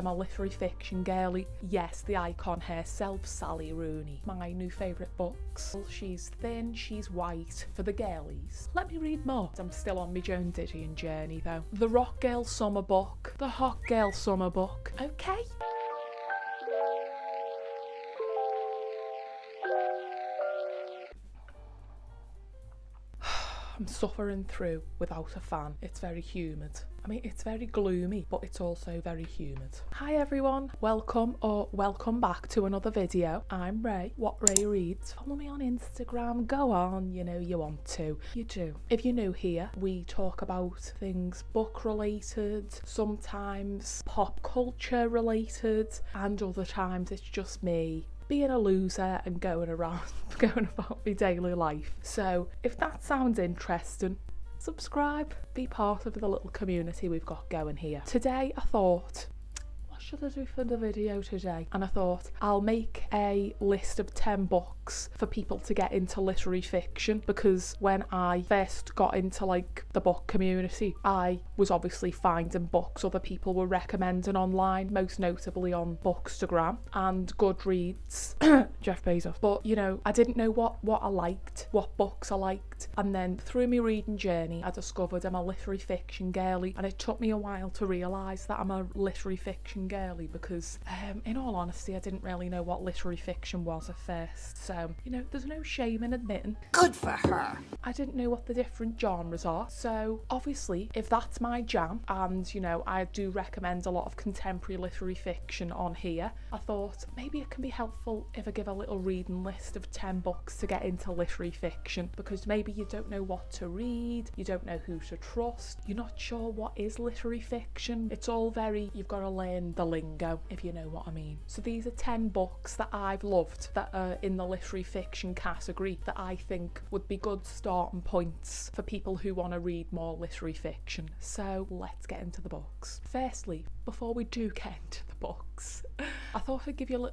I'm a literary fiction girlie. Yes, the icon herself, Sally Rooney. My new favourite books. She's thin, she's white, for the girlies. Let me read more. I'm still on my Joan Didion journey though. The Rock Girl Summer Book. The Hot Girl Summer Book. Okay. I'm suffering through without a fan. It's very humid. I mean, it's very gloomy, but it's also very humid. Hi everyone, welcome back to another video. I'm Ray, What Ray Reads. Follow me on Instagram, go on, you know you want to. You do. If you're new here, we talk about things book related, sometimes pop culture related, and other times it's just me being a loser and going about my daily life. So if that sounds interesting, subscribe, be part of the little community we've got going here. Today I thought, what should I do for the video today? And I thought I'll make a list of 10 books for people to get into literary fiction, because when I first got into like the book community, I was obviously finding books other people were recommending online, most notably on Bookstagram and Goodreads, Jeff Bezos. But you know, I didn't know what I liked, what books I liked, and then through my reading journey I discovered I'm a literary fiction girlie, and it took me a while to realise that I'm a literary fiction girlie because in all honesty I didn't really know what literary fiction was at first. So you know, there's no shame in admitting. Good for her. I didn't know what the different genres are. So obviously, if that's my jam, and you know, I do recommend a lot of contemporary literary fiction on here, I thought maybe it can be helpful if I give a little reading list of 10 books to get into literary fiction, because maybe you don't know what to read, you don't know who to trust, you're not sure what is literary fiction. It's all very, you've got to learn the lingo, if you know what I mean. So these are 10 books that I've loved that are in the literary fiction category that I think would be good starting points for people who want to read more literary fiction. So let's get into the books. Firstly, before we do get into the books, I thought I'd give you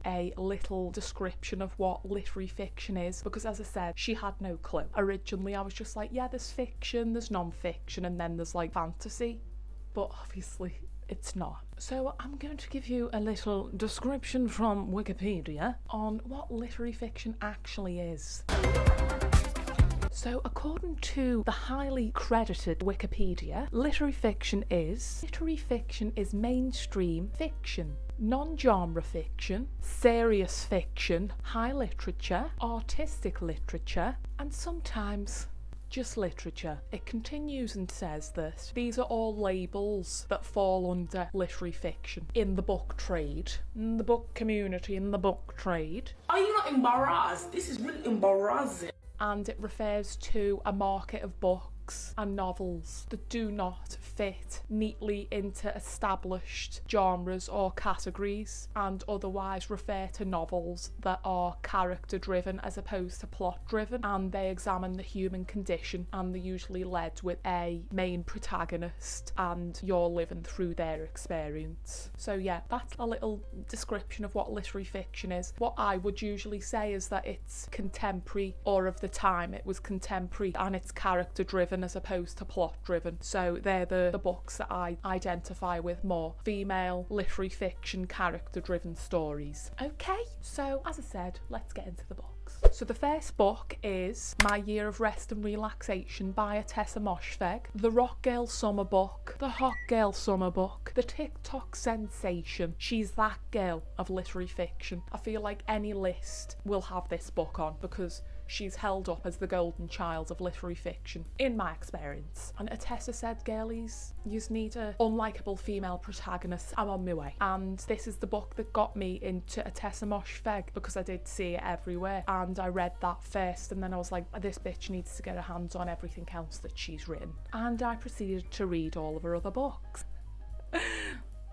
a little description of what literary fiction is, because as I said, she had no clue. Originally I was just like, yeah, there's fiction, there's non-fiction, and then there's like fantasy, but obviously it's not. So I'm going to give you a little description from Wikipedia on what literary fiction actually is. So according to the highly credited Wikipedia, literary fiction is mainstream fiction, non-genre fiction, serious fiction, high literature, artistic literature, and sometimes just literature. It continues and says that these are all labels that fall under literary fiction in the book trade, in the book community, in the book trade. Are you not embarrassed? This is really embarrassing. And it refers to a market of books and novels that do not fit neatly into established genres or categories, and otherwise refer to novels that are character driven as opposed to plot driven, and they examine the human condition, and they're usually led with a main protagonist and you're living through their experience. So yeah, that's a little description of what literary fiction is. What I would usually say is that it's contemporary, or of the time it was contemporary, and it's character driven as opposed to plot driven. So they're the books that I identify with more. Female literary fiction character driven stories. Okay, so as I said, let's get into the books. So the first book is My Year of Rest and Relaxation by Ottessa Moshfegh, The Rock Girl Summer Book, The Hot Girl Summer Book, the TikTok sensation. She's that girl of literary fiction. I feel like any list will have this book on, because she's held up as the golden child of literary fiction, in my experience. And Ottessa said, girlies, you just need a unlikable female protagonist. I'm on my way. And this is the book that got me into Ottessa Moshfegh, because I did see it everywhere. And I read that first, and then I was like, this bitch needs to get her hands on everything else that she's written. And I proceeded to read all of her other books.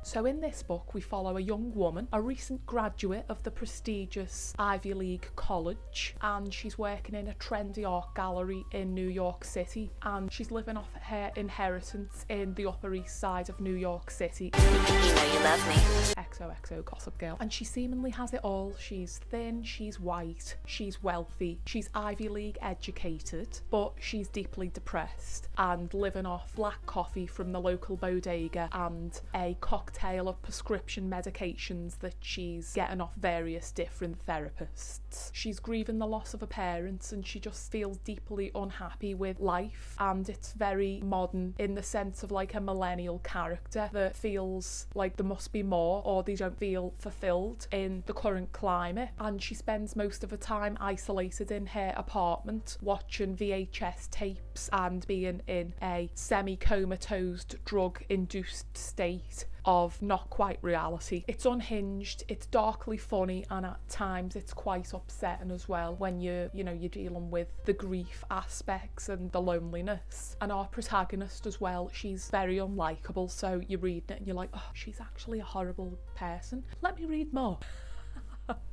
So in this book, we follow a young woman, a recent graduate of the prestigious Ivy League college, and she's working in a trendy art gallery in New York City, and she's living off her inheritance in the Upper East Side of New York City. You know you love me. XOXO Gossip Girl. And she seemingly has it all. She's thin, she's white, she's wealthy, she's Ivy League educated, but she's deeply depressed and living off black coffee from the local bodega and a cocktail of prescription medications that she's getting off various different therapists. She's grieving the loss of her parents and she just feels deeply unhappy with life, and it's very modern in the sense of like a millennial character that feels like there must be more, or they don't feel fulfilled in the current climate. And she spends most of her time isolated in her apartment watching VHS tapes and being in a semi-comatose drug-induced state of not quite reality. It's unhinged, it's darkly funny, and at times it's quite upsetting as well when you're dealing with the grief aspects and the loneliness. And our protagonist as well, she's very unlikable, so you're reading it and you're like, oh, she's actually a horrible person. Let me read more.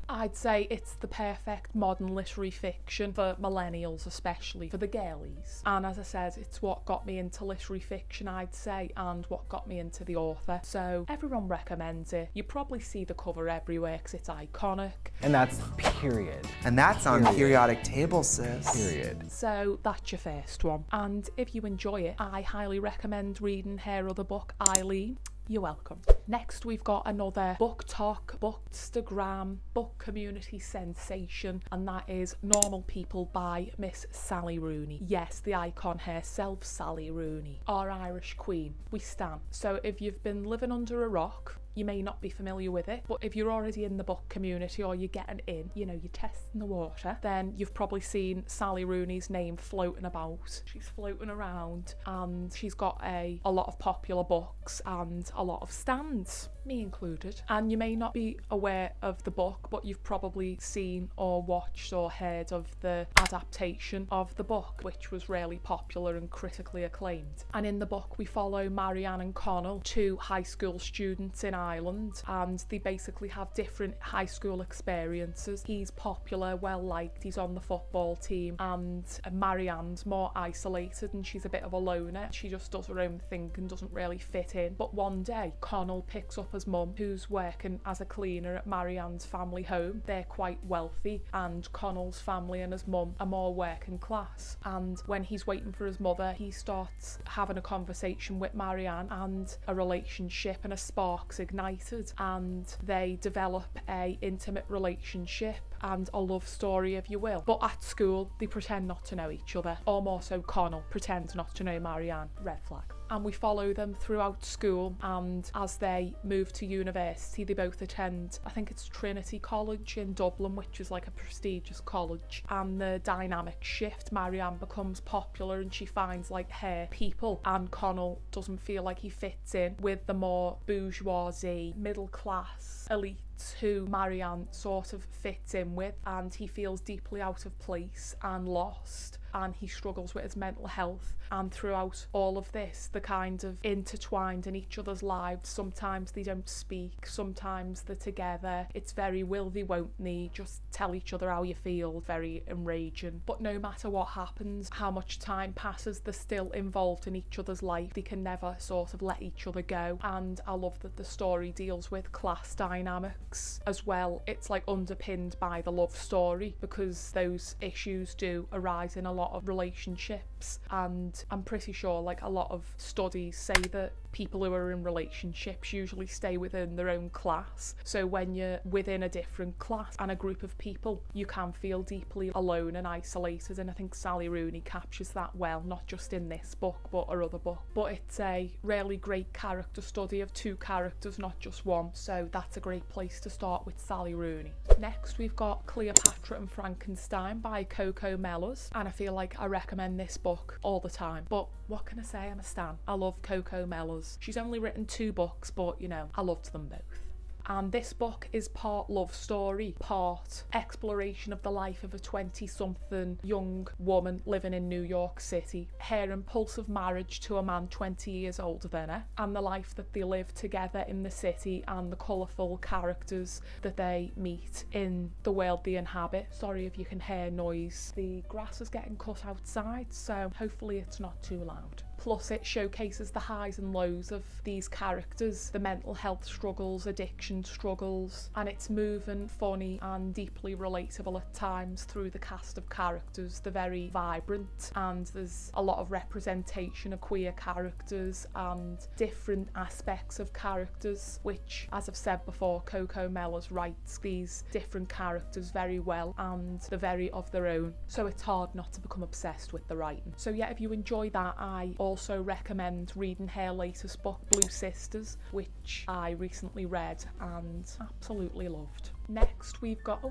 I'd say it's the perfect modern literary fiction for millennials, especially for the girlies. And as I said, it's what got me into literary fiction, I'd say, and what got me into the author. So everyone recommends it. You probably see the cover everywhere because it's iconic. And that's period. And that's on periodic table, sis. Period. So that's your first one. And if you enjoy it, I highly recommend reading her other book, Eileen. You're welcome. Next, we've got another book talk, bookstagram, book community sensation, and that is Normal People by Miss Sally Rooney. Yes, the icon herself, Sally Rooney, our Irish queen. We stan. So if you've been living under a rock, you may not be familiar with it, but if you're already in the book community or you're getting in, you're testing the water, then you've probably seen Sally Rooney's name floating about. She's floating around and she's got a lot of popular books and a lot of stands, me included. And you may not be aware of the book, but you've probably seen or watched or heard of the adaptation of the book, which was really popular and critically acclaimed. And in the book, we follow Marianne and Connell, two high school students in Ireland, and they basically have different high school experiences. He's popular, well liked, he's on the football team, and Marianne's more isolated and she's a bit of a loner. She just does her own thing and doesn't really fit in. But one day, Connell picks up his mum, who's working as a cleaner at Marianne's family home. They're quite wealthy, and Connell's family and his mum are more working class. And when he's waiting for his mother, he starts having a conversation with Marianne, and a relationship and a spark's ignited, and they develop a intimate relationship and a love story, if you will. But at school, they pretend not to know each other, or more so Connell pretends not to know Marianne. Red flag. And we follow them throughout school, and as they move to university, they both attend, I think it's Trinity College in Dublin, which is like a prestigious college, and the dynamics shift. Marianne becomes popular and she finds like her people, and Connell doesn't feel like he fits in with the more bourgeoisie, middle class elite who Marianne sort of fits in with, and he feels deeply out of place and lost, and he struggles with his mental health. And throughout all of this, they're kind of intertwined in each other's lives. Sometimes they don't speak, sometimes they're together. It's very will they, won't they, just tell each other how you feel, very enraging. But no matter what happens, how much time passes, they're still involved in each other's life. They can never sort of let each other go. And I love that the story deals with class dynamics as well. It's like underpinned by the love story, because those issues do arise in a lot of relationships, and I'm pretty sure like a lot of studies say that people who are in relationships usually stay within their own class. So when you're within a different class and a group of people, you can feel deeply alone and isolated, and I think Sally Rooney captures that well, not just in this book but her other book. But it's a really great character study of two characters, not just one, so that's a great place to start with Sally Rooney. Next, we've got Cleopatra and Frankenstein by Coco Mellors, and I feel like I recommend this book all the time. But what can I say? I'm a stan. I love Coco Mellors. She's only written 2 books, but I loved them both. And this book is part love story, part exploration of the life of a 20-something young woman living in New York City, her impulsive marriage to a man 20 years older than her, and the life that they live together in the city and the colourful characters that they meet in the world they inhabit. Sorry if you can hear noise. The grass is getting cut outside, so hopefully it's not too loud. Plus it showcases the highs and lows of these characters, the mental health struggles, addiction struggles, and it's moving, funny and deeply relatable at times through the cast of characters. They're very vibrant and there's a lot of representation of queer characters and different aspects of characters, which, as I've said before, Coco Mellors writes these different characters very well and they're very of their own, so it's hard not to become obsessed with the writing. So yeah, if you enjoy that, I also recommend reading her latest book, Blue Sisters, which I recently read and absolutely loved. Next we've got,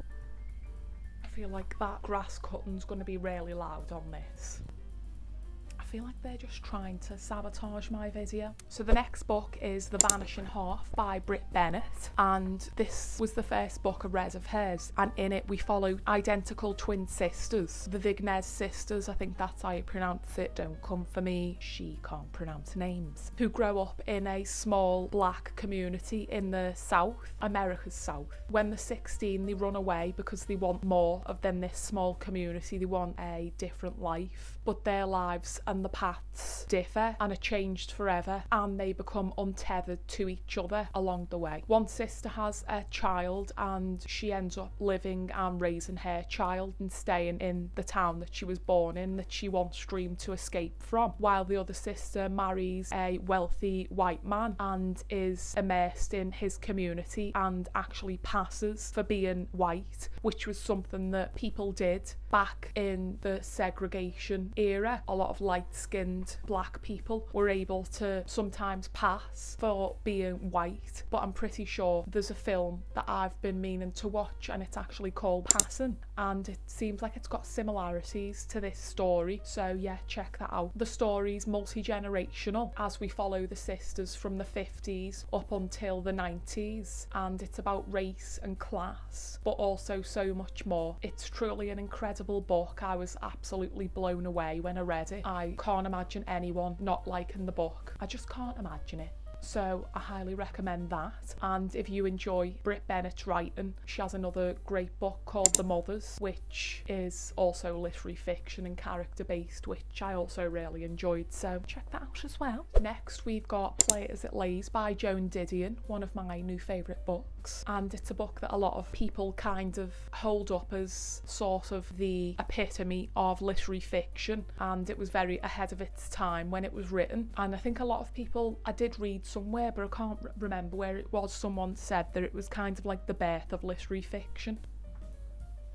I feel like that grass cutting's going to be really loud on this. I feel like they're just trying to sabotage my video. So the next book is The Vanishing Half by Brit Bennett, and this was the first book I read of hers, and in it we follow identical twin sisters, the Vignez sisters, I think that's how you pronounce it, don't come for me, she can't pronounce names, who grow up in a small black community in the South, America's South. When they're 16 they run away because they want more than this small community, they want a different life, but their lives and the paths differ and are changed forever, and they become untethered to each other along the way. One sister has a child and she ends up living and raising her child and staying in the town that she was born in, that she once dreamed to escape from, while the other sister marries a wealthy white man and is immersed in his community and actually passes for being white, which was something that people did back in the segregation era. A lot of light-skinned black people were able to sometimes pass for being white, but I'm pretty sure there's a film that I've been meaning to watch and it's actually called Passing, and it seems like it's got similarities to this story, so yeah, check that out. The story's multi-generational as we follow the sisters from the 50s up until the 90s, and it's about race and class, but also so much more. It's truly an incredible book. I was absolutely blown away when I read it. I can't imagine anyone not liking the book. I just can't imagine it. So I highly recommend that. And if you enjoy Brit Bennett's writing, she has another great book called The Mothers, which is also literary fiction and character based, which I also really enjoyed, so check that out as well. Next we've got Play It As It Lays by Joan Didion, one of my new favourite books, and it's a book that a lot of people kind of hold up as sort of the epitome of literary fiction, and it was very ahead of its time when it was written. And I think a lot of people, I did read somewhere, but I can't remember where it was, someone said that it was kind of like the birth of literary fiction.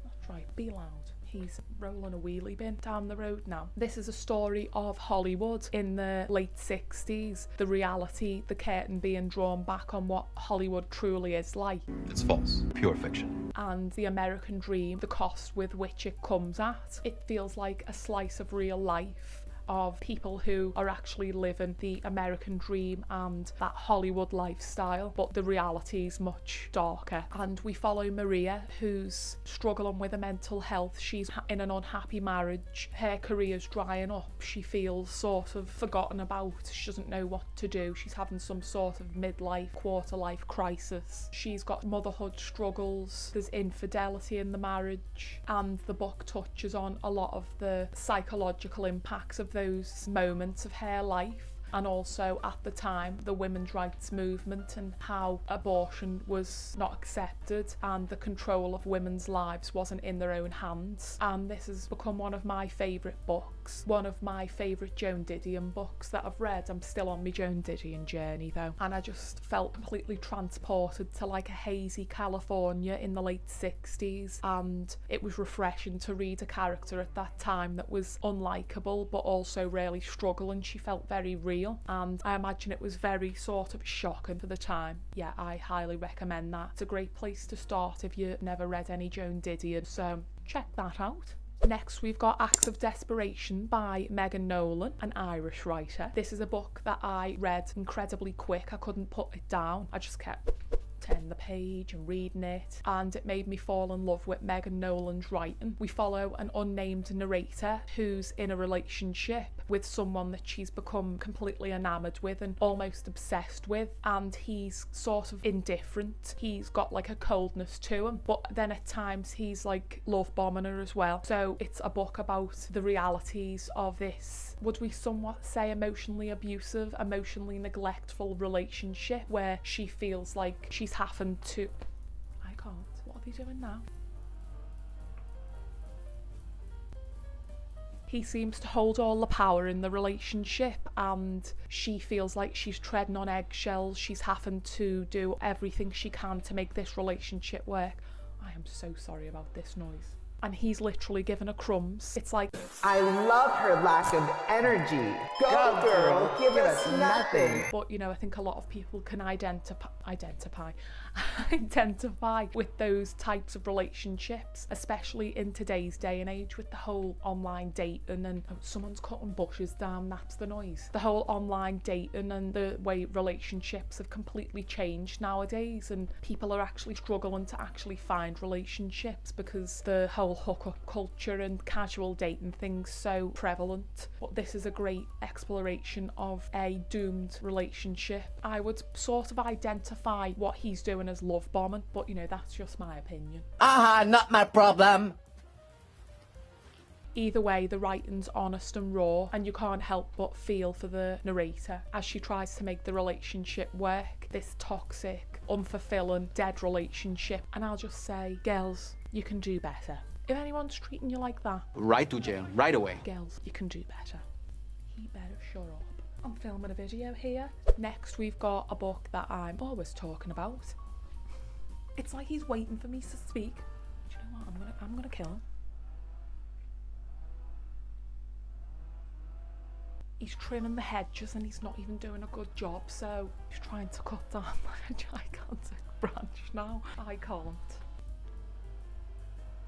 That's right, be loud. He's rolling a wheelie bin down the road now. This is a story of Hollywood in the late 60s, the reality, the curtain being drawn back on what Hollywood truly is like. It's false, pure fiction. And the American dream, the cost with which it comes at. It feels like a slice of real life of people who are actually living the American dream and that Hollywood lifestyle, but the reality is much darker. And we follow Maria, who's struggling with her mental health. She's in an unhappy marriage, her career's drying up, she feels sort of forgotten about, she doesn't know what to do, she's having some sort of midlife, quarter-life crisis. She's got motherhood struggles, there's infidelity in the marriage, and the book touches on a lot of the psychological impacts of those moments of her life, and also at the time the women's rights movement and how abortion was not accepted and the control of women's lives wasn't in their own hands. And this has become one of my favourite books, one of my favourite Joan Didion books that I've read. I'm still on my Joan Didion journey though, and I just felt completely transported to like a hazy California in the late 60s, and it was refreshing to read a character at that time that was unlikable but also really struggling. She felt very real, and I imagine it was very sort of shocking for the time. Yeah, I highly recommend that. It's a great place to start if you've never read any Joan Didion, so check that out. Next we've got Acts of Desperation by Nolan, an Irish writer. This is a book that I read incredibly quick. I couldn't put it down. I just kept turning the page and reading it, and it made me fall in love with Meg and Nolan's writing. We follow an unnamed narrator who's in a relationship with someone that she's become completely enamoured with and almost obsessed with, and he's sort of indifferent. He's got like a coldness to him, but then at times he's like love bombing her as well. So it's a book about the realities of this, would we somewhat say, emotionally abusive, emotionally neglectful relationship where she feels like she's having to... I can't. What are they doing now? He seems to hold all the power in the relationship, and she feels like she's treading on eggshells. She's having to do everything she can to make this relationship work. I am so sorry about this noise. And he's literally given her crumbs. It's like, I love her lack of energy. Go girl, give us nothing. but you know, I think a lot of people can identify with those types of relationships, especially in today's day and age with the whole online dating and someone's cutting bushes down, that's the noise. The whole online dating and the way relationships have completely changed nowadays, and people are actually struggling to actually find relationships because the whole hookup culture and casual dating thing's so prevalent. But this is a great exploration of a doomed relationship. I would sort of identify what he's doing as love bombing, but you know, that's just my opinion. Not my problem. Either way, the writing's honest and raw, and you can't help but feel for the narrator as she tries to make the relationship work, this toxic, unfulfilling, dead relationship. And I'll just say, girls, you can do better. If anyone's treating you like that, Right to jail, right away. girls, you can do better. He better shut up. I'm filming a video here. Next, we've got a book that I'm always talking about. It's like he's waiting for me to speak. Do you know what? I'm gonna kill him. He's trimming the hedges and he's not even doing a good job, so he's trying to cut down a gigantic branch now. I can't.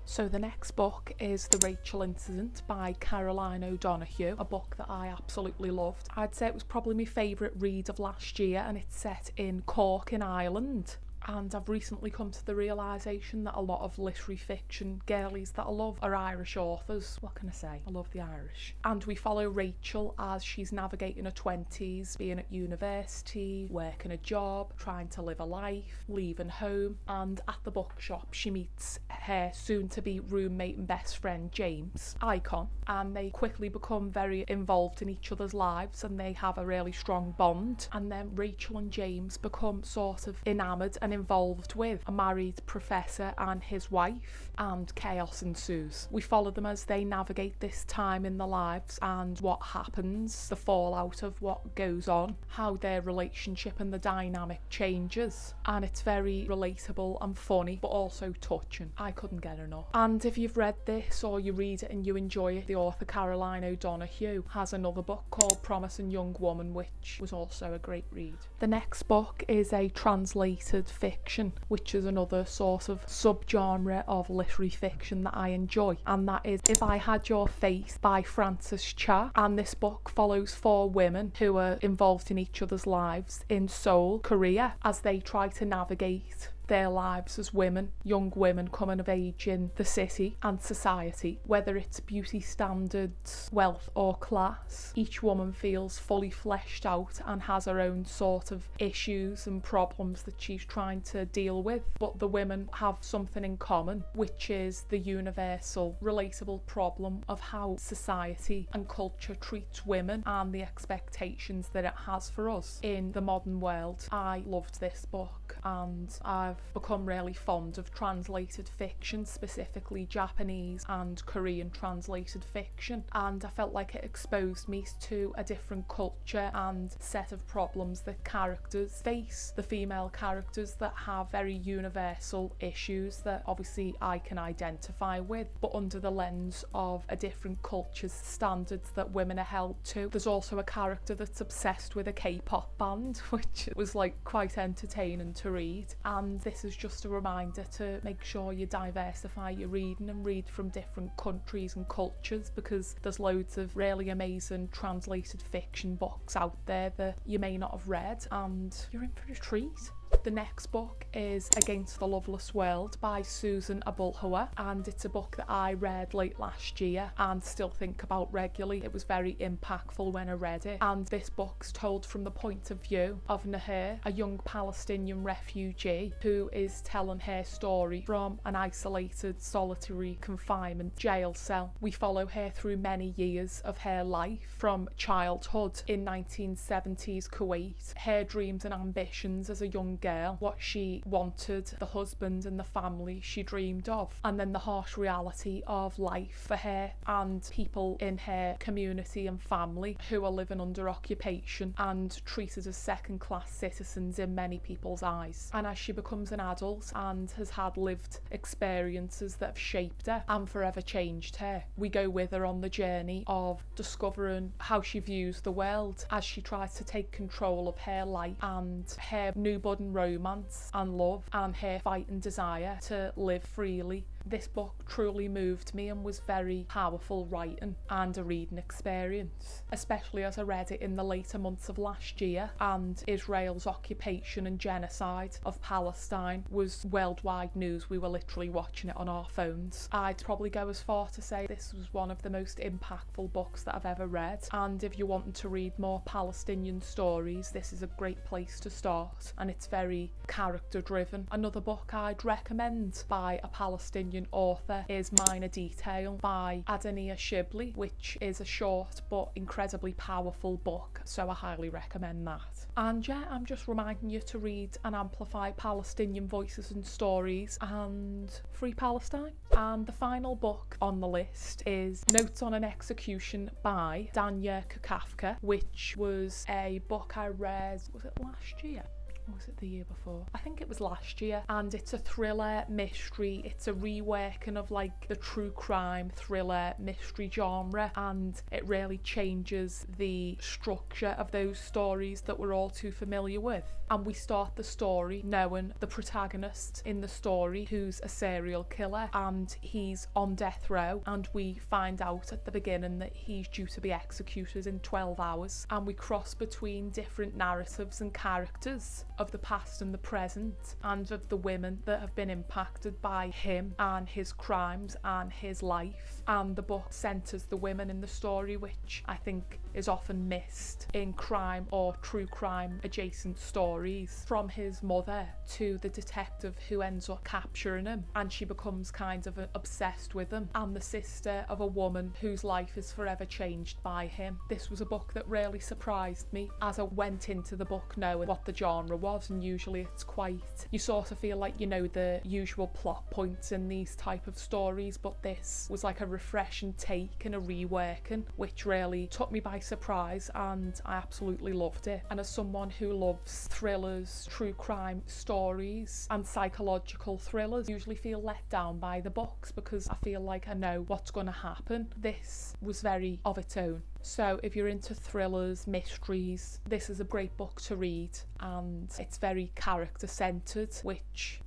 So the next book is The Rachel Incident by Caroline O'Donoghue, a book that I absolutely loved. I'd say it was probably my favourite read of last year, and it's set in Cork in Ireland. And I've recently come to the realisation that a lot of literary fiction girlies that I love are Irish authors. What can I say? I love the Irish. And we follow Rachel as she's navigating her 20s, being at university, working a job, trying to live a life, leaving home. And at the bookshop, she meets her soon-to-be roommate and best friend, James, Icon. And they quickly become very involved in each other's lives, and they have a really strong bond. And then Rachel and James become sort of enamoured and involved with a married professor and his wife, and chaos ensues. We follow them as they navigate this time in their lives and what happens, the fallout of what goes on, how their relationship and the dynamic changes. And it's very relatable and funny, but also touching. I couldn't get enough. And if you've read this or you read it and you enjoy it, the author Caroline O'Donoghue has another book called Promising Young Woman, which was also a great read. The next book is a translated fiction, which is another sort of subgenre of literary fiction that I enjoy, and that is If I Had Your Face by Frances Cha. And this book follows 4 women who are involved in each other's lives in Seoul, Korea, as they try to navigate their lives as women, young women coming of age in the city and society. Whether it's beauty standards, wealth or class, each woman feels fully fleshed out and has her own sort of issues and problems that she's trying to deal with. But the women have something in common, which is the universal, relatable problem of how society and culture treats women and the expectations that it has for us in the modern world. I loved this book, and I've become really fond of translated fiction, specifically Japanese and Korean translated fiction, and I felt like it exposed me to a different culture and set of problems that characters face, the female characters that have very universal issues that obviously I can identify with, but under the lens of a different culture's standards that women are held to. There's also a character that's obsessed with a K-pop band, which was like quite entertaining to read, and this is just a reminder to make sure you diversify your reading and read from different countries and cultures, because there's loads of really amazing translated fiction books out there that you may not have read, and you're in for a treat. The next book is Against the Loveless World by Susan Abulhawa, and it's a book that I read late last year and still think about regularly. It was very impactful when I read it, and this book's told from the point of view of Nahir, a young Palestinian refugee who is telling her story from an isolated, solitary confinement jail cell. We follow her through many years of her life, from childhood in 1970s Kuwait, her dreams and ambitions as a young girl, what she wanted, the husband and the family she dreamed of, and then the harsh reality of life for her and people in her community and family who are living under occupation and treated as second-class citizens in many people's eyes. And as she becomes an adult and has had lived experiences that have shaped her and forever changed her, we go with her on the journey of discovering how she views the world as she tries to take control of her life and her new budding romance and love and her fight and desire to live freely. This book truly moved me and was very powerful writing and a reading experience, especially as I read it in the later months of last year and Israel's occupation and genocide of Palestine was worldwide news. We were literally watching it on our phones. I'd probably go as far to say this was one of the most impactful books that I've ever read, and if you're wanting to read more Palestinian stories, this is a great place to start, and it's very character driven. Another book I'd recommend by a Palestinian author is Minor Detail by Adinia Shibli, which is a short but incredibly powerful book, so I highly recommend that. And yeah, I'm just reminding you to read and amplify Palestinian voices and stories and free Palestine. And the final book on the list is Notes on an Execution by Dania Kafka, which was a book I read, was it last year? Or was it the year before? I think it was last year, and it's a thriller mystery. It's a reworking of like the true crime thriller mystery genre, and it really changes the structure of those stories that we're all too familiar with. And we start the story knowing the protagonist in the story, who's a serial killer, and he's on death row, and we find out at the beginning that he's due to be executed in 12 hours, and we cross between different narratives and characters of the past and the present, and of the women that have been impacted by him and his crimes and his life. And the book centres the women in the story, which I think is often missed in crime or true crime adjacent stories, from his mother to the detective who ends up capturing him and she becomes kind of obsessed with him, and the sister of a woman whose life is forever changed by him. This was a book that really surprised me as I went into the book knowing what the genre was, and usually it's quite, you sort of feel like you know the usual plot points in these type of stories, but this was like a refreshing take and a reworking which really took me by surprise, and I absolutely loved it. And as someone who loves thrillers, true crime stories and psychological thrillers, I usually feel let down by the books because I feel like I know what's going to happen. This was very of its own. So if you're into thrillers, mysteries, this is a great book to read, and it's very character centred, which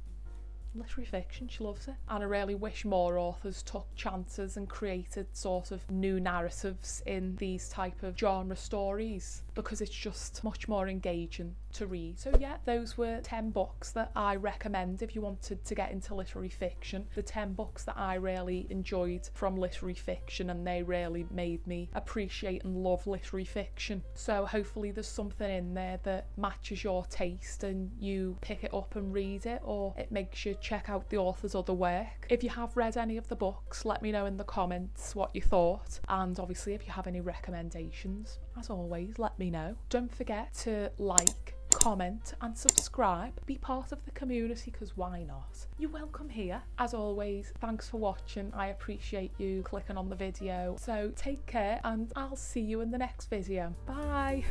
literary fiction, she loves it. And I really wish more authors took chances and created sort of new narratives in these type of genre stories, because it's just much more engaging to read. So yeah, those were 10 books that I recommend if you wanted to get into literary fiction. The 10 books that I really enjoyed from literary fiction, and they really made me appreciate and love literary fiction. So hopefully there's something in there that matches your taste and you pick it up and read it, or it makes you check out the author's other work. If you have read any of the books, let me know in the comments what you thought, and obviously if you have any recommendations, as always, let me know. Don't forget to like, comment and subscribe. Be part of the community, because why not? You're welcome here. As always, thanks for watching. I appreciate you clicking on the video. So take care, and I'll see you in the next video. Bye.